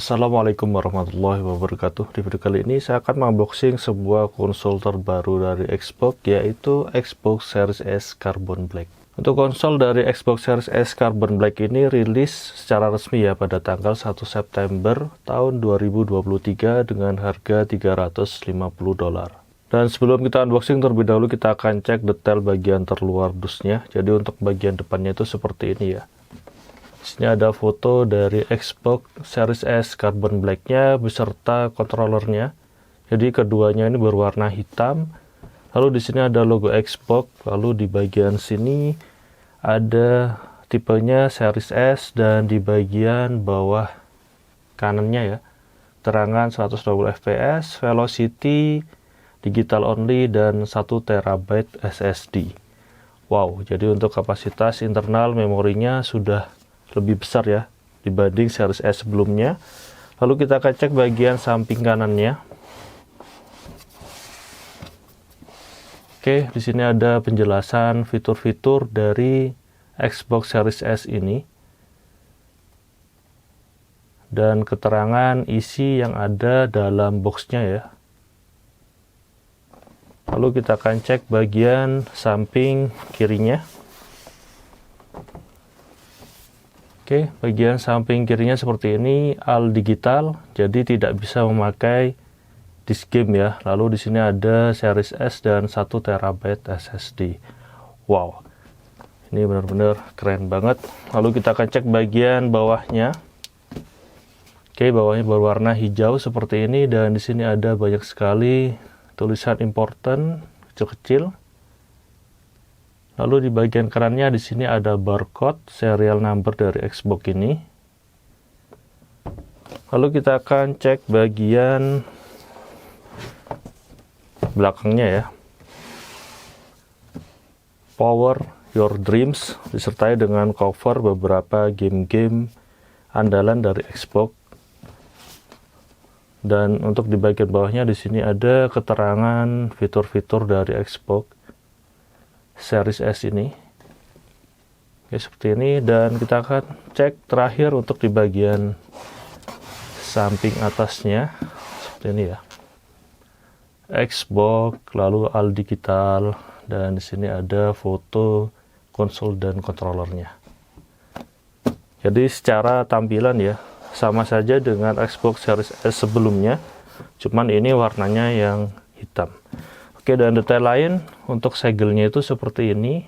Assalamualaikum warahmatullahi wabarakatuh. Di video kali ini saya akan unboxing sebuah konsol terbaru dari Xbox, yaitu Xbox Series S Carbon Black. Untuk konsol dari Xbox Series S Carbon Black ini rilis secara resmi ya pada tanggal 1 September tahun 2023 dengan harga $350. Dan sebelum kita unboxing terlebih dahulu, kita akan cek detail bagian terluar dusnya. Jadi untuk bagian depannya itu seperti ini ya. Di sini ada foto dari Xbox Series S Carbon Black-nya beserta controllernya. Jadi keduanya ini berwarna hitam. Lalu di sini ada logo Xbox. Lalu di bagian sini ada tipenya Series S, dan di bagian bawah kanannya ya, terangan 120 fps, velocity, digital only, dan 1 TB SSD. Wow, jadi untuk kapasitas internal memorinya sudah lebih besar ya dibanding Series S sebelumnya. Lalu kita akan cek bagian samping kanannya. Oke, di sini ada penjelasan fitur-fitur dari Xbox Series S ini dan keterangan isi yang ada dalam boxnya ya. Lalu kita akan cek bagian samping kirinya. Oke, bagian samping kirinya seperti ini, all digital, jadi tidak bisa memakai disk game ya. Lalu di sini ada Series S dan 1 TB SSD. Wow, ini benar-benar keren banget. Lalu kita akan cek bagian bawahnya. Oke, bawahnya berwarna hijau seperti ini, dan di sini ada banyak sekali tulisan important kecil-kecil. Lalu di bagian kanannya di sini ada barcode serial number dari Xbox ini. Lalu kita akan cek bagian belakangnya ya. Power Your Dreams, disertai dengan cover beberapa game-game andalan dari Xbox. Dan untuk di bagian bawahnya di sini ada keterangan fitur-fitur dari Xbox Series S ini. Oke, seperti ini. Dan kita akan cek terakhir untuk di bagian samping atasnya seperti ini ya, Xbox, lalu all digital, dan di sini ada foto konsol dan controllernya. Jadi secara tampilan ya sama saja dengan Xbox Series S sebelumnya, cuman ini warnanya yang hitam. Oke, dan detail lain untuk segelnya itu seperti ini,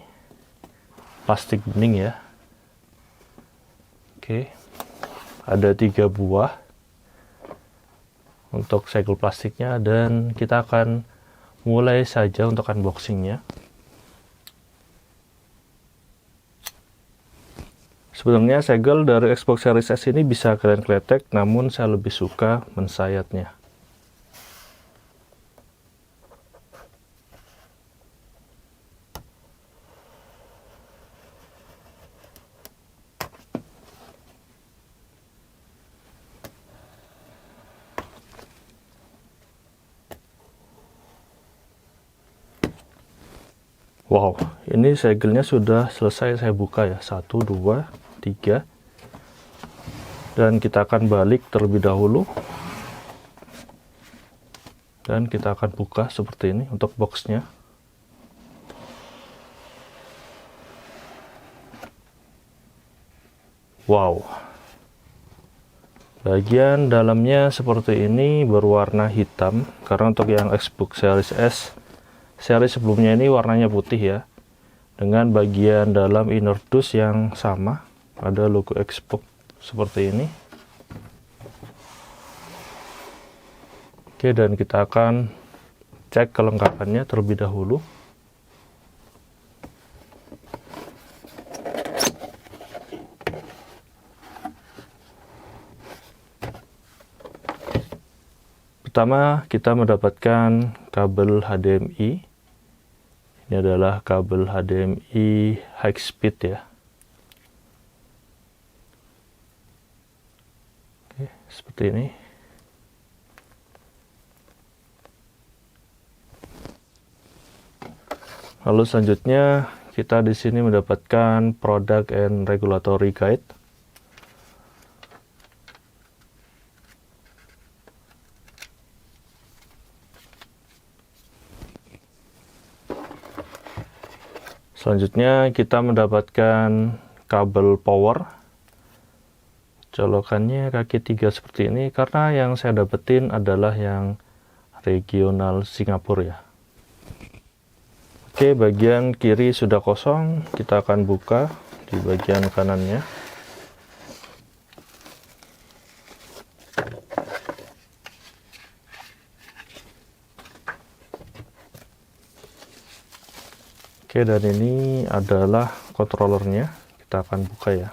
plastik bening ya. Oke, ada 3 buah untuk segel plastiknya, dan kita akan mulai saja untuk unboxingnya. Sebenarnya segel dari Xbox Series S ini bisa kalian kletek, namun saya lebih suka mensayatnya. Wow, ini segelnya sudah selesai saya buka ya. 1, 2, 3. Dan kita akan balik terlebih dahulu. Dan kita akan buka seperti ini untuk boxnya. Wow. Bagian dalamnya seperti ini berwarna hitam, karena untuk yang Xbox Series S seri sebelumnya ini warnanya putih ya, dengan bagian dalam inner dus yang sama, ada logo Xbox seperti ini. Oke, dan kita akan cek kelengkapannya terlebih dahulu. Pertama, kita mendapatkan kabel HDMI. Ini adalah kabel HDMI high speed ya. Oke, seperti ini. Lalu selanjutnya kita di sini mendapatkan product and regulatory guide. Selanjutnya kita mendapatkan kabel power. Colokannya kaki 3 seperti ini, karena yang saya dapetin adalah yang regional Singapura ya. Oke, bagian kiri sudah kosong, kita akan buka di bagian kanannya. Oke, dan ini adalah controllernya, kita akan buka ya.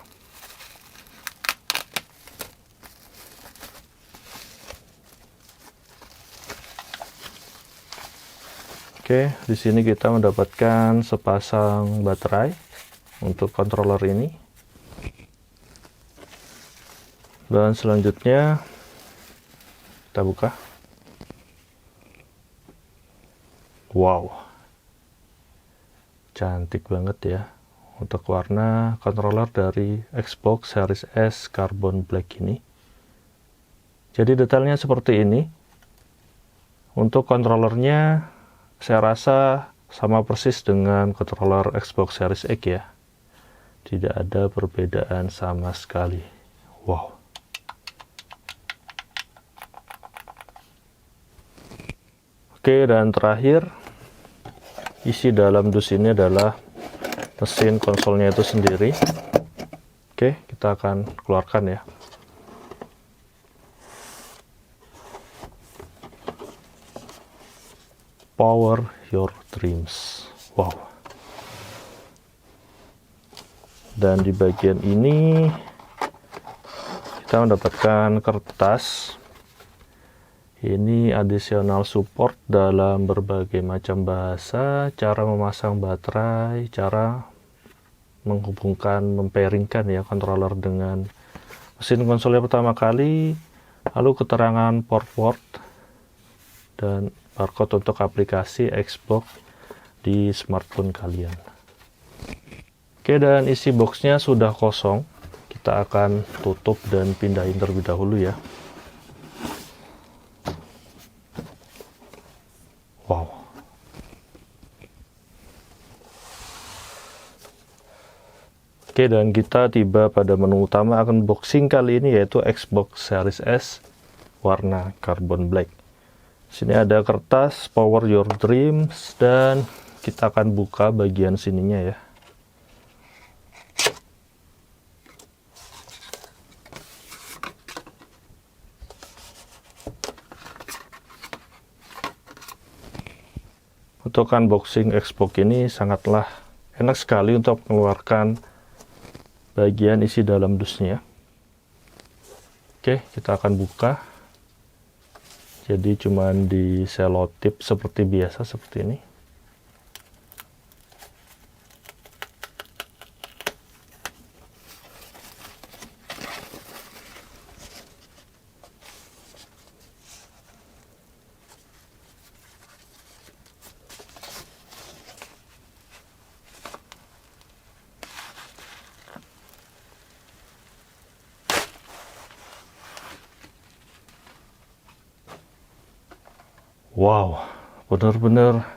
Oke, di sini kita mendapatkan sepasang baterai untuk controller ini. Dan selanjutnya kita buka. Wow, cantik banget ya untuk warna controller dari Xbox Series S Carbon Black ini. Jadi detailnya seperti ini. Untuk controllernya saya rasa sama persis dengan controller Xbox Series X ya. Tidak ada perbedaan sama sekali. Wow. Oke, dan terakhir isi dalam dus ini adalah mesin konsolnya itu sendiri. Oke, kita akan keluarkan ya. Power your dreams. Wow. Dan di bagian ini kita mendapatkan kertas. Ini additional support dalam berbagai macam bahasa, cara memasang baterai, cara menghubungkan, mempairingkan ya controller dengan mesin konsolnya pertama kali, lalu keterangan port dan barcode untuk aplikasi Xbox di smartphone kalian. Oke, dan isi boxnya sudah kosong. Kita akan tutup dan pindahin terlebih dahulu ya. Wow. Oke, dan kita tiba pada menu utama unboxing kali ini, yaitu Xbox Series S warna carbon black. Sini ada kertas Power Your Dreams, dan kita akan buka bagian sininya ya. Untuk unboxing Xbox ini sangatlah enak sekali untuk mengeluarkan bagian isi dalam dusnya. Oke, kita akan buka. Jadi cuman di selotip seperti biasa, seperti ini. Wow, bener-bener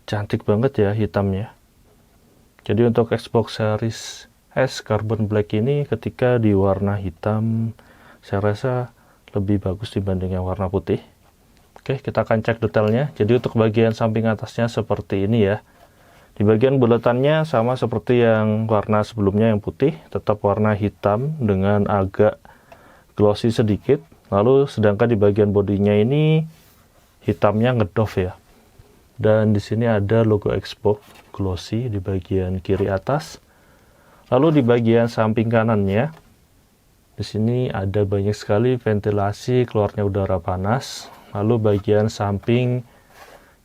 cantik banget ya hitamnya. Jadi untuk Xbox Series S Carbon Black ini ketika di warna hitam, saya rasa lebih bagus dibanding yang warna putih. Oke, kita akan cek detailnya. Jadi untuk bagian samping atasnya seperti ini ya. Di bagian buletannya sama seperti yang warna sebelumnya yang putih, tetap warna hitam dengan agak glossy sedikit. Lalu sedangkan di bagian bodinya ini hitamnya ngedoff ya. Dan di sini ada logo Xbox glossy di bagian kiri atas. Lalu di bagian samping kanannya, di sini ada banyak sekali ventilasi keluarnya udara panas. Lalu bagian samping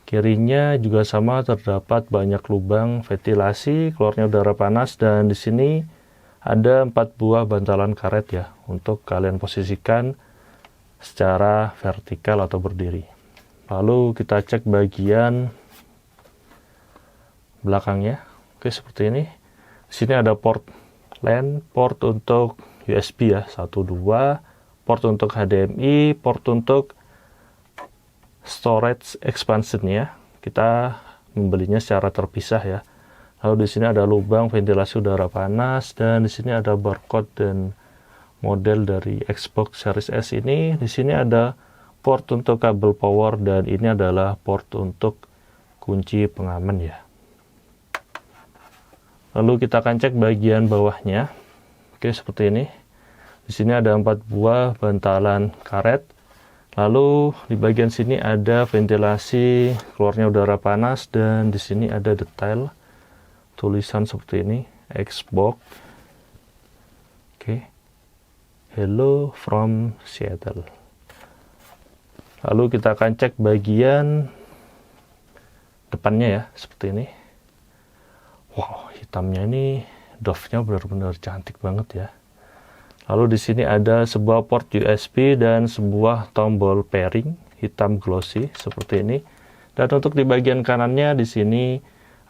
kirinya juga sama, terdapat banyak lubang ventilasi keluarnya udara panas, dan di sini ada 4 buah bantalan karet ya untuk kalian posisikan secara vertikal atau berdiri. Lalu kita cek bagian belakangnya. Oke, seperti ini. Di sini ada port LAN, port untuk USB ya, 1 2, port untuk HDMI, port untuk storage expansion ya. Kita membelinya secara terpisah ya. Lalu di sini ada lubang ventilasi udara panas, dan di sini ada barcode dan model dari Xbox Series S ini. Di sini ada port untuk kabel power, dan ini adalah port untuk kunci pengaman ya. Lalu kita akan cek bagian bawahnya. Oke, seperti ini. Di sini ada 4 buah bantalan karet. Lalu di bagian sini ada ventilasi keluarnya udara panas, dan di sini ada detail tulisan seperti ini, Xbox. Oke. Hello from Seattle. Lalu kita akan cek bagian depannya ya, seperti ini. Wow, hitamnya ini dove-nya benar-benar cantik banget ya. Lalu di sini ada sebuah port USB dan sebuah tombol pairing hitam glossy seperti ini. Dan untuk di bagian kanannya di sini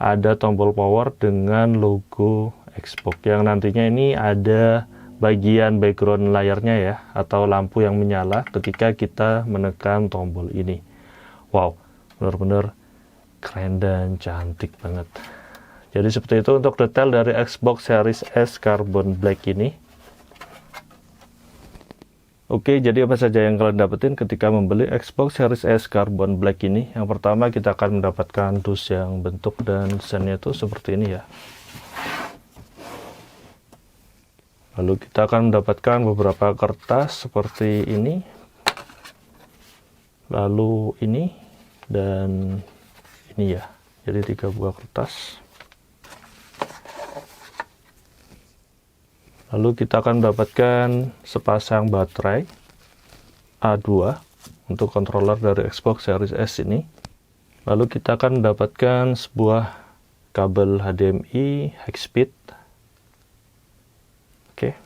ada tombol power dengan logo Xbox, yang nantinya ini ada bagian background layarnya ya, atau lampu yang menyala ketika kita menekan tombol ini. Wow, benar-benar keren dan cantik banget. Jadi seperti itu untuk detail dari Xbox Series S Carbon Black ini. Oke, jadi apa saja yang kalian dapetin ketika membeli Xbox Series S Carbon Black ini? Yang pertama, kita akan mendapatkan dus yang bentuk dan desainnya itu seperti ini ya. Lalu kita akan mendapatkan beberapa kertas seperti ini. Lalu ini dan ini ya. Jadi 3 buah kertas. Lalu kita akan mendapatkan sepasang baterai A2 untuk controller dari Xbox Series S ini. Lalu kita akan mendapatkan sebuah kabel HDMI high speed. Oke.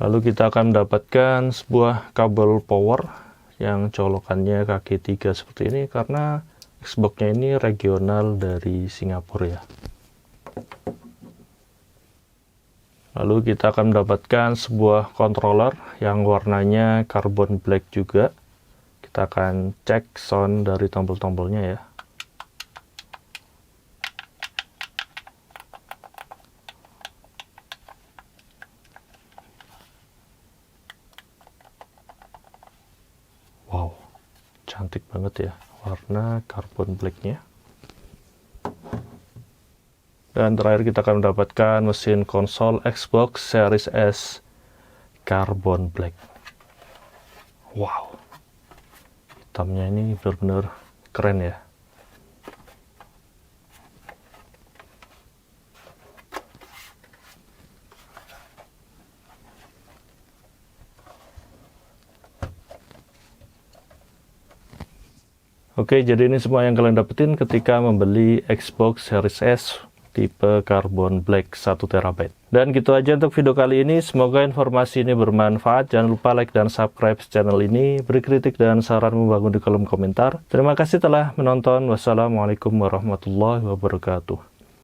Lalu kita akan mendapatkan sebuah kabel power yang colokannya kaki 3 seperti ini, karena Xbox-nya ini regional dari Singapura ya. Lalu kita akan mendapatkan sebuah controller yang warnanya carbon black juga. Kita akan cek sound dari tombol-tombolnya ya. Wow, cantik banget ya warna carbon blacknya. Dan terakhir kita akan mendapatkan mesin konsol Xbox Series S Carbon Black. Wow, hitamnya ini benar-benar keren ya. Oke, jadi ini semua yang kalian dapetin ketika membeli Xbox Series S tipe Carbon Black 1 TB. Dan gitu aja untuk video kali ini. Semoga informasi ini bermanfaat. Jangan lupa like dan subscribe channel ini. Beri kritik dan saran membangun di kolom komentar. Terima kasih telah menonton. Wassalamualaikum warahmatullahi wabarakatuh.